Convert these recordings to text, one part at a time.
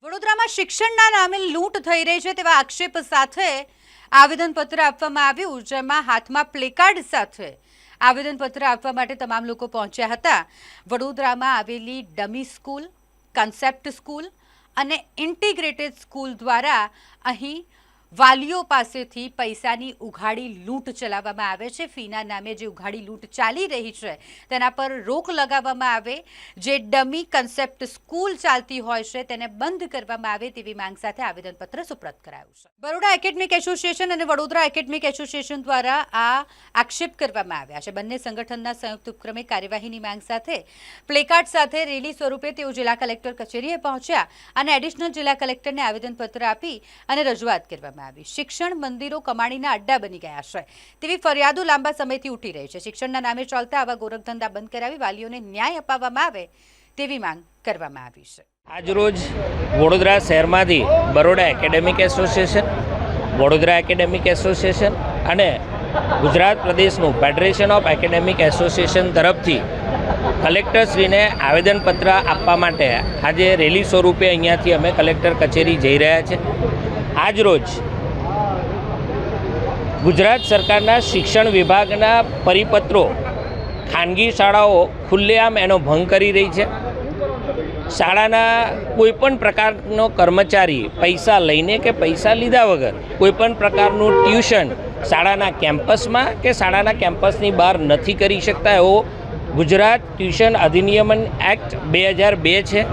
વડોદરામાં શિક્ષણના નામે લૂંટ થઈ રહી છે તેવા આક્ષેપ સાથે આવેદનપત્ર આપવામાં આવ્યું, જેમાં હાથમાં પ્લેકાર્ડ સાથે આવેદનપત્ર આપવા માટે તમામ લોકો પહોંચ્યા હતા। વડોદરામાં આવેલી ડમી સ્કૂલ, કન્સેપ્ટ સ્કૂલ અને ઇન્ટિગ્રેટેડ સ્કૂલ દ્વારા અહીં વાલીઓ પાસેથી પૈસાની ઉઘાડી લૂંટ ચલાવવામાં આવે છે। ફીના નામે જે ઉઘાડી લૂંટ ચાલી રહી છે તેના પર રોક લગાવવામાં આવે, જે ડમી કન્સેપ્ટ સ્કૂલ ચાલતી હોય છે તેને બંધ કરવામાં આવે તેવી માંગ સાથે આવેદનપત્ર સુપ્રત કરાયું છે। બરોડા એકેડેમિક એસોસિએશન અને વડોદરા એકેડેમિક એસોસિએશન દ્વારા આ આક્ષેપ કરવામાં આવ્યા છે। બંને સંગઠનના સંયુક્ત ઉપક્રમે કાર્યવાહીની માંગ સાથે પ્લેકાર્ડ સાથે રેલી સ્વરૂપે તેઓ જિલ્લા કલેક્ટર કચેરીએ પહોંચ્યા અને એડિશનલ જિલ્લા કલેક્ટરને આવેદનપત્ર આપી અને રજૂઆત કરવામાં। શિક્ષણ મંદિરો કમાણીના અડ્ડા બની ગયા છે તેવી ફરિયાદો લાંબા સમયથી ઉઠી રહી છે। શિક્ષણના નામે ચાલતા આવા ગોરખધંધા બંધ કરાવી વાલીઓને ન્યાય અપાવવામાં આવે તેવી માંગ કરવામાં આવી છે। આજરોજ વડોદરા શહેરમાંથી Baroda academic association, Vadodara academic association અને ગુજરાત પ્રદેશનું ફેડરેશન ઓફ એકેડેમિક એસોસિએશન તરફથી કલેક્ટરશ્રીને આવેદનપત્ર આપવા માટે આજે રેલી સ્વરૂપે અહીંયાથી અમે કલેક્ટર કચેરી જઈ રહ્યા છે। આજરોજ ગુજરાત સરકારના શિક્ષણ વિભાગના પરિપત્રો ખાનગી શાળાઓ ખુલ્લેઆમ એનો ભંગ કરી રહી છે। શાળાના કોઈપણ પ્રકારનો કર્મચારી પૈસા લઈને કે પૈસા લીધા વગર કોઈપણ પ્રકારનું ટ્યુશન શાળાના કેમ્પસમાં કે શાળાના કેમ્પસની બહાર નથી કરી શકતા એવો ગુજરાત ટ્યુશન અધિનિયમન એક્ટ 2002 છે,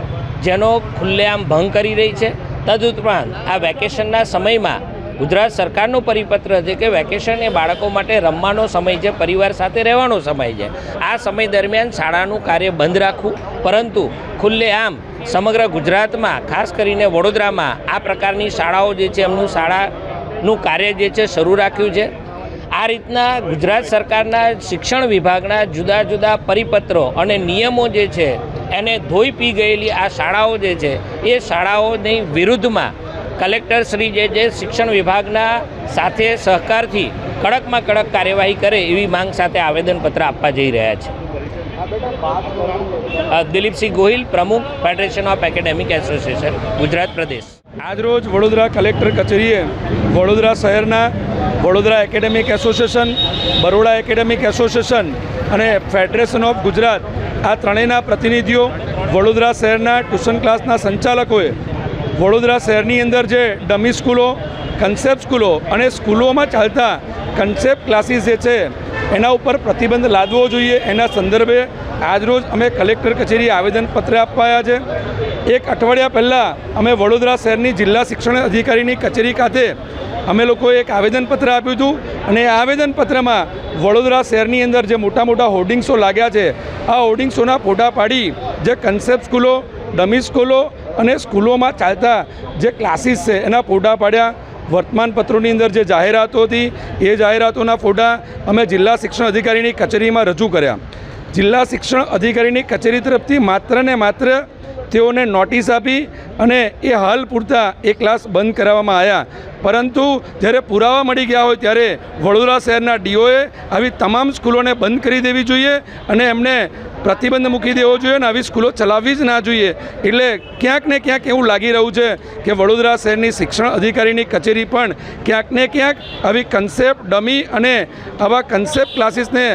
જેનો ખુલ્લેઆમ ભંગ કરી રહી છે। તદુપરાંત આ વેકેશનના સમયમાં ગુજરાત સરકારનો પરિપત્ર છે કે વેકેશન એ બાળકો માટે રમવાનો સમય છે, પરિવાર સાથે રહેવાનો સમય છે। આ સમય દરમિયાન શાળાનું કાર્ય બંધ રાખવું, પરંતુ ખુલ્લેઆમ સમગ્ર ગુજરાતમાં ખાસ કરીને વડોદરામાં આ પ્રકારની શાળાઓ જે છે એમનું શાળાનું કાર્ય જે છે શરૂ રાખ્યું છે। આ રીતના ગુજરાત સરકારના શિક્ષણ વિભાગના જુદા જુદા પરિપત્રો અને નિયમો જે છે એને ધોઈ પી ગયેલી આ શાળાઓ જે છે એ શાળાઓની વિરુદ્ધમાં કલેક્ટરશ્રી જે છે શિક્ષણ વિભાગના સાથે સહકારથી કડકમાં કડક કાર્યવાહી કરે એવી માંગ સાથે આવેદનપત્ર આપવા જઈ રહ્યા છે। દિલીપસિંહ ગોહિલ, પ્રમુખ federation of academic association, Gujarat પ્રદેશ। આજરોજ વડોદરા કલેક્ટર કચેરીએ વડોદરા શહેરના Vadodara academic association, Baroda academic association અને ફેડરેશન ઓફ ગુજરાત આ ત્રણેયના પ્રતિનિધિઓ, વડોદરા શહેરના ટ્યુશન ક્લાસના સંચાલકોએ વડોદરા શહેરની અંદર જે ડમી સ્કૂલો, કન્સેપ્ટ સ્કૂલો અને સ્કૂલોમાં ચાલતા કન્સેપ્ટ ક્લાસીસ જે છે એના ઉપર પ્રતિબંધ લાદવો જોઈએ એના સંદર્ભે આજરોજ અમે કલેક્ટર કચેરી આવેદનપત્ર આપવાયા છે। એક અઠવાડિયા પહેલાં અમે વડોદરા શહેરની જિલ્લા શિક્ષણ અધિકારીની કચેરી ખાતે અમે લોકોએ એક આવેદનપત્ર આપ્યું હતું અને આ આવેદનપત્રમાં વડોદરા શહેરની અંદર જે મોટા મોટા હોર્ડિંગ્સો લાગ્યા છે આ હોર્ડિંગ્સોના ફોટા પાડી જે કન્સેપ્ટ સ્કૂલો, ડમી સ્કૂલો અને સ્કૂલોમાં ચાલતા જે ક્લાસીસ છે એના ફોટા પાડ્યા। વર્તમાનપત્રોની અંદર જે જાહેરાતો હતી એ જાહેરાતોના ફોટા અમે જિલ્લા શિક્ષણ અધિકારીની કચેરીમાં રજૂ કર્યા। જિલ્લા શિક્ષણ અધિકારીની કચેરી તરફથી માત્ર ને માત્ર તેઓને નોટિસ આપી અને એ હાલ પૂરતા એ ક્લાસ બંધ કરાવવામાં આવ્યા, પરંતુ જ્યારે પુરાવા મળી ગયા હોય ત્યારે વડોદરા શહેરના ડીઓએ આવી તમામ સ્કૂલોને બંધ કરી દેવી જોઈએ અને એમને પ્રતિબંધ મૂકી દેવો જોઈએ અને આવી સ્કૂલો ચલાવવી જ ના જોઈએ। એટલે ક્યાંક ને ક્યાંક એવું લાગી રહ્યું છે કે વડોદરા શહેરની શિક્ષણ અધિકારીની કચેરી પણ ક્યાંક ને ક્યાંક આવી કન્સેપ્ટ, ડમી અને આવા કન્સેપ્ટ ક્લાસીસને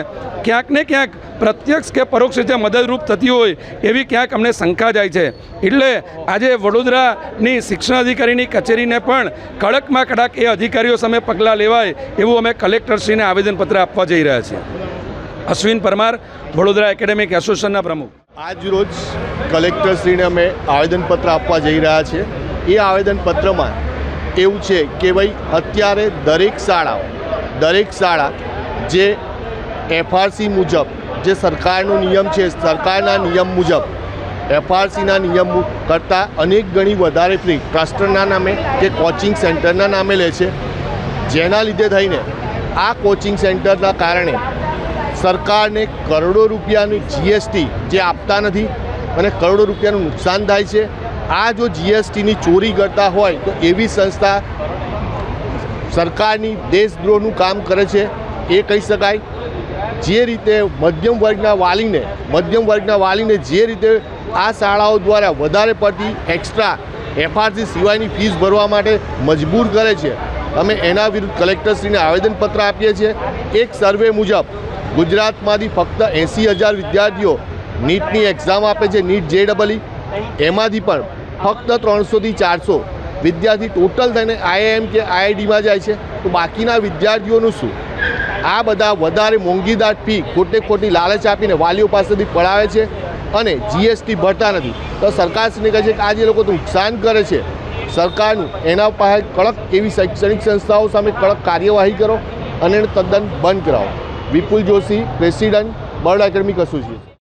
ક્યાંક ને ક્યાંક પ્રત્યક્ષ કે પરોક્ષ રીતે મદદરૂપ થતી હોય એવી ક્યાંક અમને શંકા જાય છે। એટલે આજે વડોદરાની શિક્ષણ અધિકારીની કચેરીને પણ કડકમાં કડક એ અધિકારીઓ સામે પગલાં લેવાય એવું અમે કલેક્ટરશ્રીને આવેદનપત્ર આપવા જઈ રહ્યા છીએ। અશ્વિન પરમાર, વડોદરા એકેડેમિક એસોસિએશનના પ્રમુખ। આજ રોજ કલેક્ટરશ્રીને અમે આવેદનપત્ર આપવા જઈ રહ્યા છીએ। એ આવેદનપત્રમાં એવું છે કે ભાઈ અત્યારે દરેક શાળા જે એફઆરસી મુજબ જે સરકારનો નિયમ છે, સરકારના નિયમ મુજબ એફઆરસીના નિયમ કરતાં અનેક ગણી વધારે ફી ટ્રસ્ટના નામે કે કોચિંગ સેન્ટરના નામે લે છે, જેના લીધે થઈને આ કોચિંગ સેન્ટરના કારણે સરકારને કરોડો રૂપિયાની જીએસટી જે આપતા નથી અને કરોડો રૂપિયાનું નુકસાન થાય છે। આ જો જીએસટીની ચોરી કરતા હોય તો એવી સંસ્થા સરકારની દેશદ્રોહનું કામ કરે છે એ કહી શકાય। જે રીતે મધ્યમ વર્ગના વાલીને જે રીતે આ શાળાઓ દ્વારા વધારે પડતી એક્સ્ટ્રા એફઆરસી સિવાયની ફીસ ભરવા માટે મજબૂર કરે છે, અમે એના વિરુદ્ધ કલેક્ટરશ્રીને આવેદનપત્ર આપીએ છીએ. એક સર્વે મુજબ ગુજરાતમાંથી ફક્ત 80,000 વિદ્યાર્થીઓ નીટની એક્ઝામ આપે છે, નીટ JEE. એમાંથી પણ ફક્ત 300થી 400 વિદ્યાર્થી ટોટલ થઈને IIM કે IITમાં જાય છે. તો બાકીના વિદ્યાર્થીઓનું શું? આ બધા વધારે મોંઘીદાર ફી ખોટી લાલચ આપીને વાલીઓ પાસેથી પડાવે છે અને GST ભરતા નથી. તો સરકારશ્રીને કહે છે કે આ જે લોકો નુકસાન કરે છે સરકારનું, એના પાસે કડક એવી શૈક્ષણિક સંસ્થાઓ સામે કડક કાર્યવાહી કરો અને એને તદ્દન બંધ કરાવો. Vipul Joshi, president, Baroda academic association.